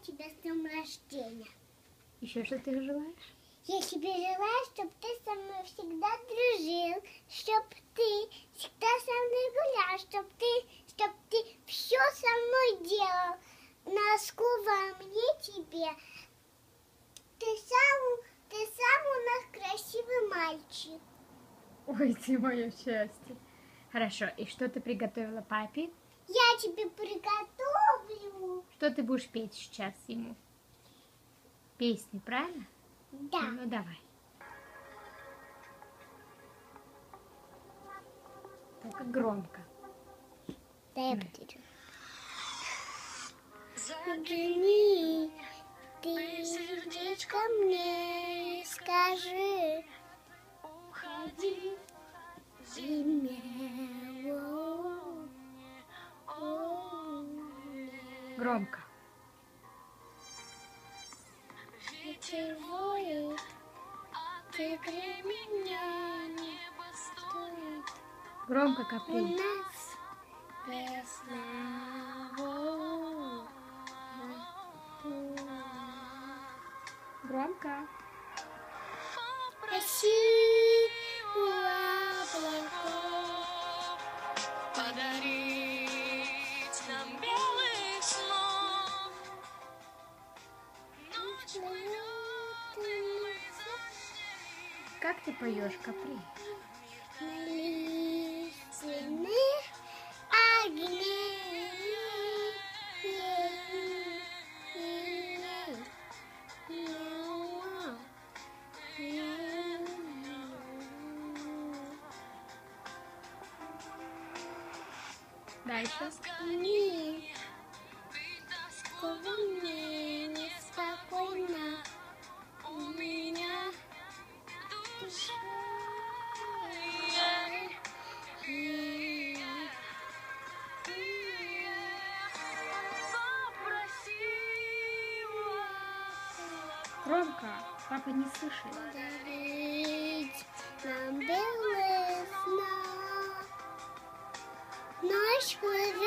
тебя с днем рождения. Еще что ты желаешь? Я тебе желаю, чтобы ты со мной всегда дружил, чтобы ты всегда со мной гулял, чтобы ты все со мной делал. Носку во мне тебе. Ты сам у нас красивый мальчик. Ой, ты мое счастье. Хорошо, и что ты приготовила папе? Я тебе приготовлю. Что ты будешь петь сейчас ему? Песни, правильно? Да. Ну, давай. Только громко. Да, я потеряла. Загляни, ты сердечко мне скажи, уходи, зиме. Громко. Ветер воет, ты край меня не стоит. Громко, У Капри. нас весна. Громко. Проси у облаков подарить нам белых снов. Ночь плывет, и мы зажгли. Как ты поешь, Капри? лиственных огней. Дальше. Мне, мне неспокойно, у меня душа. Громко. Папа не слышит. Дарить нам белые сна. Ночь плывет.